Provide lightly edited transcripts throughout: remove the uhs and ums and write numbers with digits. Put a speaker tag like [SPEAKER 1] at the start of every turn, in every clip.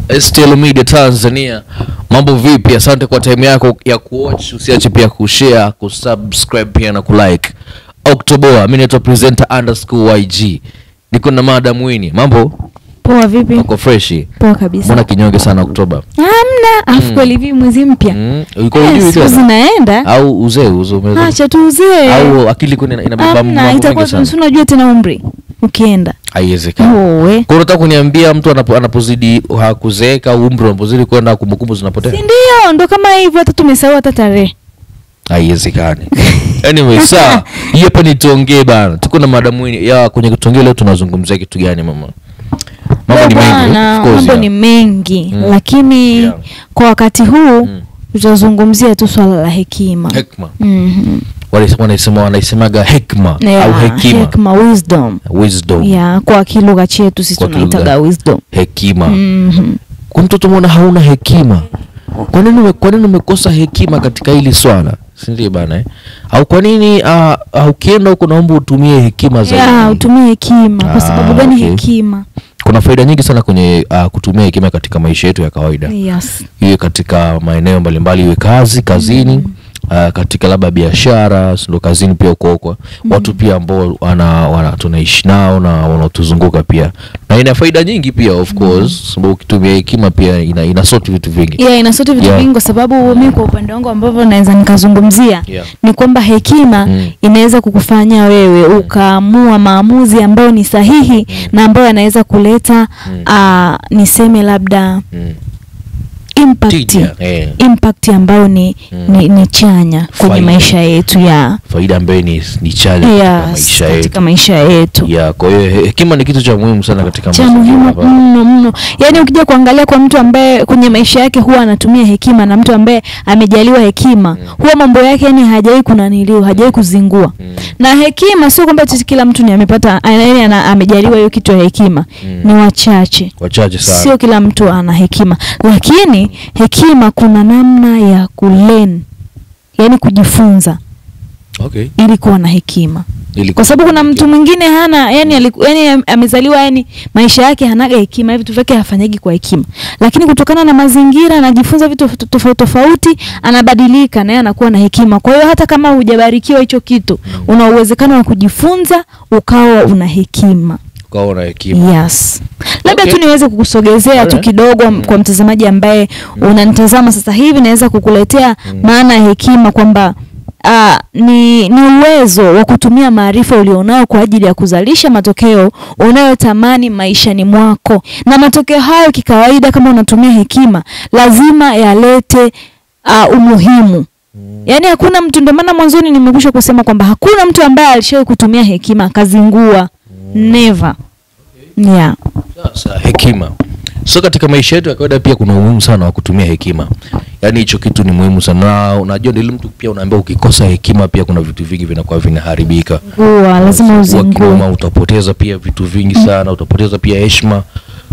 [SPEAKER 1] STL Media Tanzania. Mambo vipi? Asante kwa time yako ya kuwatch, usiache pia kushare, kusubscribe pia na kulike. Oktoboa, mimi naitwa presenter _YG. Niko na Madam Winnie. Mambo?
[SPEAKER 2] Poa vipi?
[SPEAKER 1] Uko fresh?
[SPEAKER 2] Poa kabisa.
[SPEAKER 1] Mbona kinyonge sana Oktoba?
[SPEAKER 2] Hamna, afu kweli hivi mwezi mpya.
[SPEAKER 1] Uko unajui
[SPEAKER 2] hizo zinaenda
[SPEAKER 1] au uzee umeweza?
[SPEAKER 2] Acha tu uzee.
[SPEAKER 1] Au akili kuna inabeba mambo mengi
[SPEAKER 2] itakuwa
[SPEAKER 1] sana.
[SPEAKER 2] unajua tena umri ukienda.
[SPEAKER 1] Haiwezekani.
[SPEAKER 2] Wewe.
[SPEAKER 1] Kwa unataka kuniambia mtu anapozidi hakuzeeka au umri unapozidi kwenda kumbukumbu zinapotea?
[SPEAKER 2] Si ndio, ndo kama hivyo hata tumesahau hata tarehe.
[SPEAKER 1] Haiwezekani. Anyway, sawa. Hapa ni tuongee bana. Tuko na Madam Winnie. Ya kwenye kutuongea leo tunazungumzia kitu gani mama? Mambo ni mengi.
[SPEAKER 2] Mambo ni mengi, lakini kwa wakati huu tutazungumzia tu swala la hekima.
[SPEAKER 1] Hekima. Wanaisemaga hekima au hekima.
[SPEAKER 2] Hekima, wisdom. Yeah, kwa kilugha chetu sisi tunaitaga wisdom.
[SPEAKER 1] Hekima. Kwa mtoto mwana hauna hekima. Kwa nini umekosa hekima katika hili swala? Si ndio bana Au kwa nini ukienda huko naomba utumie hekima zaidi?
[SPEAKER 2] Utumie hekima. Kwa sababu gani hekima?
[SPEAKER 1] Kuna faida nyingi sana kwenye kutumia hekima katika maisha yetu ya kawaida.
[SPEAKER 2] Yes.
[SPEAKER 1] Iwe katika maeneo mbalimbali, iwe kazini, katika labda biashara, sio kazini pia huko. Watu pia ambao tunaishi nao na wanatuzunguka pia. Na ina faida nyingi pia of course, sababu ukitumia hekima pia ina sort vitu vingi.
[SPEAKER 2] Ina sort vitu vingi kwa sababu mimi kwa upande wangu ambavyo naweza nikazungumzia ni kwamba hekima inaweza kukufanya wewe ukaamua maamuzi ambayo ni sahihi na ambayo yanaweza kuleta niseme labda impact ambayo ni chanya kwenye maisha yetu
[SPEAKER 1] faida ambayo ni chanya
[SPEAKER 2] katika maisha yetu.
[SPEAKER 1] Kwa hiyo hekima ni kitu cha muhimu sana katika maisha.
[SPEAKER 2] Cha muhimu mno. Yaani ukija kuangalia kwa mtu ambaye kwenye maisha yake huwa anatumia hekima na mtu ambaye amejaliwa hekima, huwa mambo yake yani hajawahi kunaniliwa, hajawahi kuzingua. Na hekima sio kwamba kila mtu ni amepata yani amejaliwa hiyo kitu ya hekima. Ni wachache sana. Sio kila mtu ana hekima. Lakini hekima kuna namna ya kulearn, yani kujifunza. Ili kuwa na hekima. Kwa sababu kuna mtu mwingine hana yani amezaliwa yani maisha yake hanaga hekima, vitu vyake hafanyagi kwa hekima. Lakini kutokana na mazingira anajifunza vitu tofauti, anabadilika na yeye anakuwa na hekima. Kwa hiyo hata kama hujabarikiwa hicho kitu, una uwezekano wa kujifunza ukawa una hekima. Yes. Labda tu niweze kukusogezea tu kidogo kwa mtazamaji ambaye unanitazama sasa hivi, naweza kukuletea maana ya hekima kwamba ni uwezo wa kutumia maarifa ulionao kwa ajili ya kuzalisha matokeo unayotamani maishani mwako. Na matokeo hayo kikawaida kama unatumia hekima lazima yalete umuhimu. Yaani hakuna mtu, ndio maana mwanzoni nimekwisha kusema kwamba hakuna mtu ambaye alishawahi kutumia hekima akazingua. Never.
[SPEAKER 1] Sasa hekima. So katika maisha yetu ya kawaida pia kuna umuhimu sana wa kutumia hekima. Yaani hicho kitu ni muhimu sana. Unajua ndio mtu pia unaambia ukikosa hekima pia kuna vitu vingi vinakuwa vinaharibika.
[SPEAKER 2] Lazima uzingue.
[SPEAKER 1] Utapoteza pia vitu vingi sana, utapoteza pia heshima.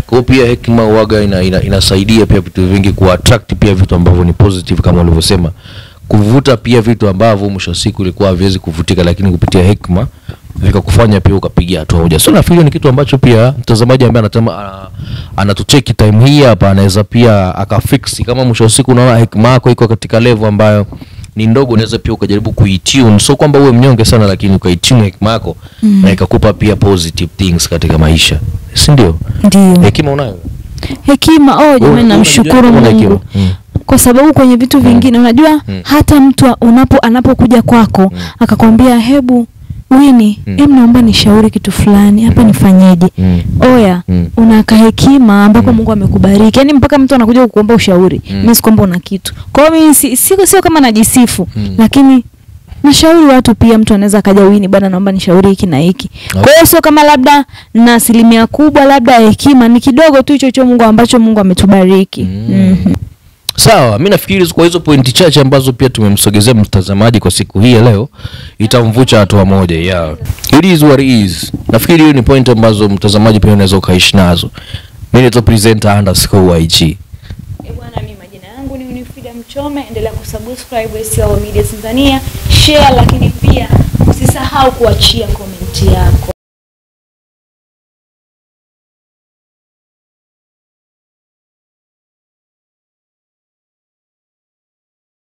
[SPEAKER 1] Kwa pia hekima huaga inasaidia pia vitu vingi kuattract pia vitu ambavyo ni positive kama ulivyosema. Kuvuta pia vitu ambavyo mwisho siku ilikuwa haviwezi kuvutika, lakini kupitia hekima vikakufanya pia ukapiga hatua moja. So nafikiri ni kitu ambacho pia mtazamaji ambaye anatucheki time hii hapa anaweza pia akafix. Kama mwisho siku unaona hekima yako iko katika level ambayo ni ndogo, unaweza pia ukajaribu kuitune. So kwamba uwe mnyonge sana, lakini ukaitune hekima yako na ikakupa pia positive things katika maisha. Si ndio?
[SPEAKER 2] Ndio.
[SPEAKER 1] Hekima unayo?
[SPEAKER 2] Hekima jamani, namshukuru Mungu. Kwa sababu kwenye vitu vingine unajua hata mtu anapokuja kwako akakwambia hebu Winnie, naomba nishauri kitu fulani, hapa nifanyeje? Unaka hekima ambako Mungu amekubariki. Yaani mpaka mtu anakuja kukuomba ushauri. Mimi sikwamba una kitu. Kwa hiyo mimi sio kama najisifu, lakini nashauri watu pia. Mtu anaweza kaja, Winnie bwana naomba nishauri hiki na hiki. Kwa hiyo sio kama labda na asilimia kubwa labda hekima ni kidogo tu hicho Mungu ambacho Mungu ametubariki.
[SPEAKER 1] Sawa, mimi nafikiri kwa hizo pointi chache ambazo pia tumemsogezea mtazamaji kwa siku hii ya leo itamvucha hatua moja. It is what it is. Nafikiri hiyo ni point ambazo mtazamaji pia unaweza ukaishi nazo. Mimi ni presenter _YG.
[SPEAKER 2] Bwana, mimi majina yangu ni Winifrida Mchome. Endelea kusubscribe STL Media Tanzania, share, lakini pia usisahau kuachia comment yako.